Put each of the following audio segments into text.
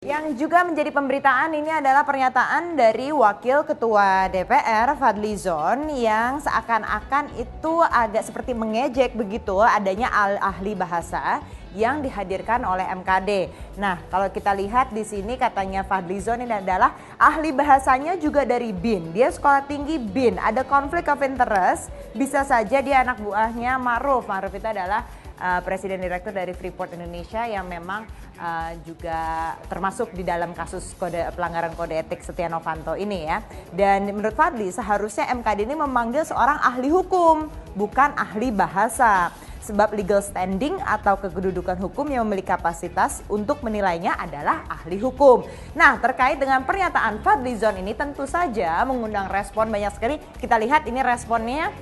Yang juga menjadi pemberitaan ini adalah pernyataan dari Wakil Ketua DPR Fadlizon yang seakan-akan itu agak seperti mengejek begitu adanya ahli bahasa yang dihadirkan oleh MKD. Nah, kalau kita lihat di sini katanya Fadlizon ini adalah ahli bahasanya juga dari BIN. Dia sekolah tinggi BIN, ada konflik of interest, bisa saja dia anak buahnya Ma'ruf. Ma'ruf itu adalah Presiden Direktur dari Freeport Indonesia yang memang juga termasuk di dalam kasus pelanggaran kode etik Setia Novanto ini ya. Dan menurut Fadli seharusnya MKD ini memanggil seorang ahli hukum, bukan ahli bahasa. Sebab legal standing atau kedudukan hukum yang memiliki kapasitas untuk menilainya adalah ahli hukum. Nah, terkait dengan pernyataan Fadlizon ini tentu saja mengundang respon banyak sekali. Kita lihat ini responnya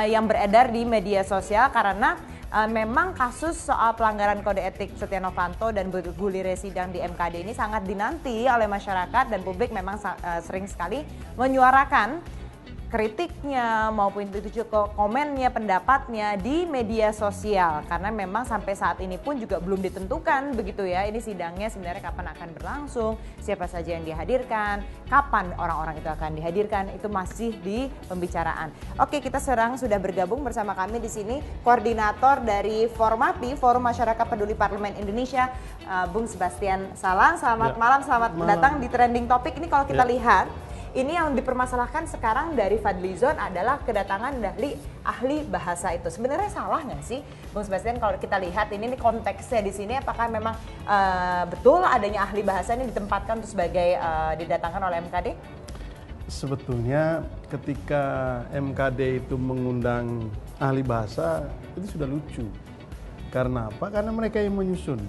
yang beredar di media sosial karena memang kasus soal pelanggaran kode etik Setia Novanto dan bergulirnya sidang di MKD ini sangat dinanti oleh masyarakat dan publik memang sering sekali menyuarakan kritiknya maupun itu juga komennya, pendapatnya di media sosial karena memang sampai saat ini pun juga belum ditentukan begitu ya, ini sidangnya sebenarnya kapan akan berlangsung, siapa saja yang dihadirkan, kapan orang-orang itu akan dihadirkan, itu masih di pembicaraan. Oke, kita sekarang sudah bergabung bersama kami di sini koordinator dari Formapi, Forum Masyarakat Peduli Parlemen Indonesia, Bung Sebastian Salang. Selamat malam, selamat datang di Trending Topic. Ini kalau kita lihat ini yang dipermasalahkan sekarang dari Fadlizon adalah kedatangan dari ahli bahasa itu. Sebenarnya salah nggak sih, Bung Sebastian, kalau kita lihat ini konteksnya di sini apakah memang betul adanya ahli bahasa ini ditempatkan untuk sebagai didatangkan oleh MKD? Sebetulnya ketika MKD itu mengundang ahli bahasa itu sudah lucu. Karena apa? Karena mereka yang menyusun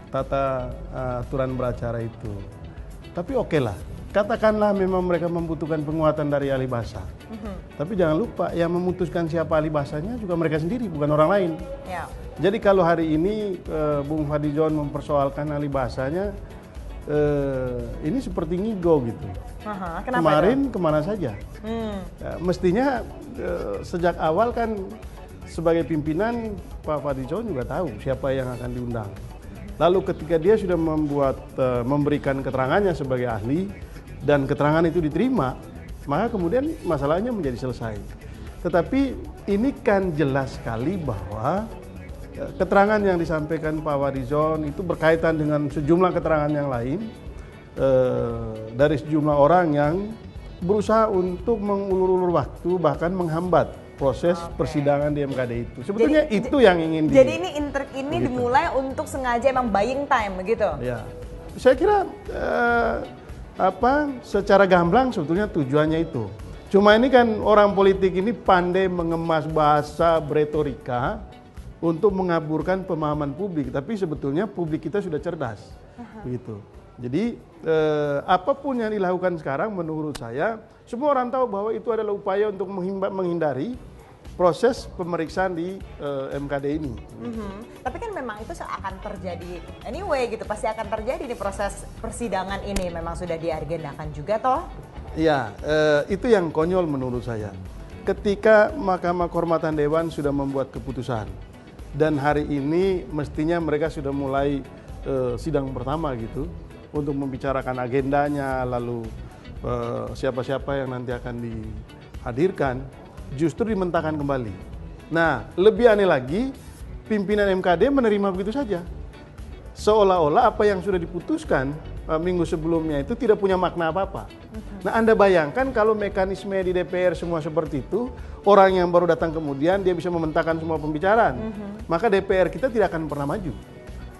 tata aturan beracara itu. Tapi oke lah. Katakanlah memang mereka membutuhkan penguatan dari ahli bahasa. Tapi jangan lupa yang memutuskan siapa ahli bahasanya juga mereka sendiri, bukan orang lain. Ya. Jadi kalau hari ini Bung Fadlizon mempersoalkan ahli bahasanya, ini seperti ngigo gitu. Kemarin itu? Kemana saja? Ya, mestinya sejak awal kan sebagai pimpinan Pak Fadlizon juga tahu siapa yang akan diundang. Lalu ketika dia sudah memberikan keterangannya sebagai ahli, dan keterangan itu diterima, maka kemudian masalahnya menjadi selesai. Tetapi ini kan jelas sekali bahwa keterangan yang disampaikan Pak Fadlizon itu berkaitan dengan sejumlah keterangan yang lain dari sejumlah orang yang berusaha untuk mengulur-ulur waktu, bahkan menghambat proses persidangan di MKD itu. Sebetulnya jadi, itu yang ingin jadi ini dimulai untuk sengaja emang buying time begitu? Ya, saya kira secara gamblang sebetulnya tujuannya itu. Cuma ini kan orang politik ini pandai mengemas bahasa beretorika untuk mengaburkan pemahaman publik, tapi sebetulnya publik kita sudah cerdas, begitu. Jadi apapun yang dilakukan sekarang menurut saya, semua orang tahu bahwa itu adalah upaya untuk menghindari proses pemeriksaan di MKD ini. Tapi kan memang itu akan terjadi anyway gitu, pasti akan terjadi di proses persidangan ini, memang sudah diagendakan juga toh? Iya, itu yang konyol menurut saya. Ketika Mahkamah Kehormatan Dewan sudah membuat keputusan dan hari ini mestinya mereka sudah mulai sidang pertama gitu untuk membicarakan agendanya, lalu siapa-siapa yang nanti akan dihadirkan, justru dimentahkan kembali. Nah, lebih aneh lagi, pimpinan MKD menerima begitu saja. Seolah-olah apa yang sudah diputuskan minggu sebelumnya itu tidak punya makna apa-apa. Nah, Anda bayangkan kalau mekanisme di DPR semua seperti itu, orang yang baru datang kemudian dia bisa mementahkan semua pembicaraan. Maka DPR kita tidak akan pernah maju.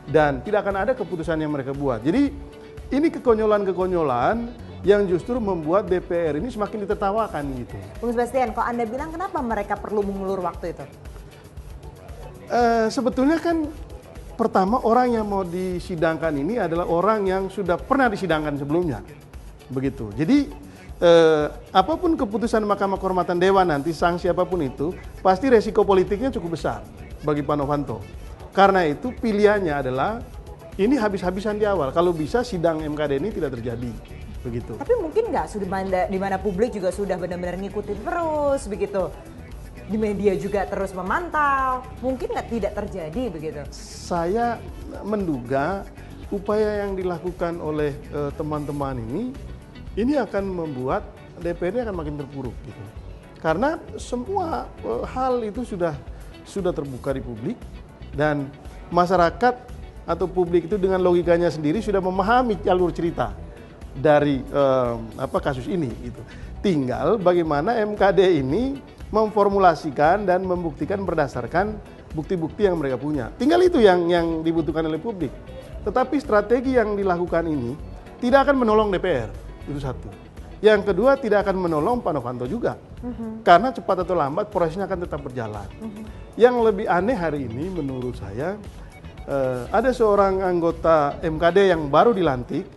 Dan tidak akan ada keputusan yang mereka buat. Jadi, ini kekonyolan-kekonyolan yang justru membuat DPR ini semakin ditertawakan gitu. Bung Sebastian, kok Anda bilang kenapa mereka perlu mengulur waktu itu? Sebetulnya kan pertama orang yang mau disidangkan ini adalah orang yang sudah pernah disidangkan sebelumnya. Begitu. Jadi apapun keputusan Mahkamah Kehormatan Dewan nanti, sanksi apapun itu, pasti resiko politiknya cukup besar bagi Pak Novanto. Karena itu pilihannya adalah ini habis-habisan di awal. Kalau bisa sidang MKD ini tidak terjadi. Begitu. Tapi mungkin nggak di mana publik juga sudah benar-benar ngikutin terus begitu, di media juga terus memantau, mungkin nggak tidak terjadi begitu? Saya menduga upaya yang dilakukan oleh teman-teman ini akan membuat DPR ini akan makin terpuruk gitu. Karena semua hal itu sudah terbuka di publik dan masyarakat atau publik itu dengan logikanya sendiri sudah memahami jalur cerita dari kasus ini gitu. Tinggal bagaimana MKD ini memformulasikan dan membuktikan berdasarkan bukti-bukti yang mereka punya. Tinggal itu yang dibutuhkan oleh publik. Tetapi strategi yang dilakukan ini tidak akan menolong DPR, itu satu. Yang kedua, tidak akan menolong Pak Novanto juga. Karena cepat atau lambat prosesnya akan tetap berjalan. Yang lebih aneh hari ini menurut saya, ada seorang anggota MKD yang baru dilantik,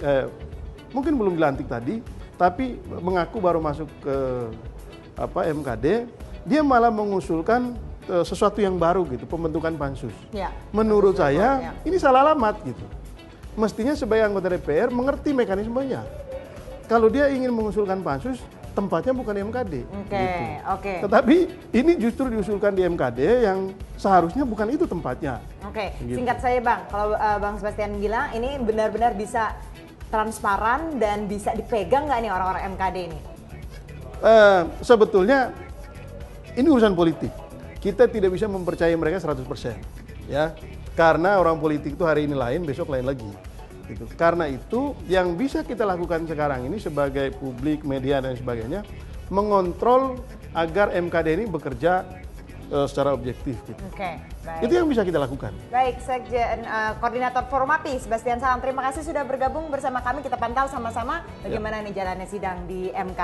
mungkin belum dilantik tadi, tapi mengaku baru masuk ke MKD, dia malah mengusulkan sesuatu yang baru gitu, pembentukan pansus. Ya, menurut saya ini salah alamat gitu. Mestinya sebagai anggota DPR mengerti mekanismenya. Kalau dia ingin mengusulkan pansus, tempatnya bukan di MKD. Gitu. Tetapi ini justru diusulkan di MKD yang seharusnya bukan itu tempatnya. Gitu. Singkat saya Bang, kalau Bang Sebastian bilang ini benar-benar bisa transparan dan bisa dipegang nggak nih orang-orang MKD ini? Sebetulnya ini urusan politik. Kita tidak bisa mempercayai mereka 100%, ya. Karena orang politik itu hari ini lain, besok lain lagi. Gitu. Karena itu yang bisa kita lakukan sekarang ini sebagai publik, media dan sebagainya, mengontrol agar MKD ini bekerja secara objektif. Gitu. Baik. Itu yang bisa kita lakukan. Baik, Sekjen Koordinator Formapi Sebastian Salang, terima kasih sudah bergabung bersama kami. Kita pantau sama-sama bagaimana nih jalannya sidang di MKD.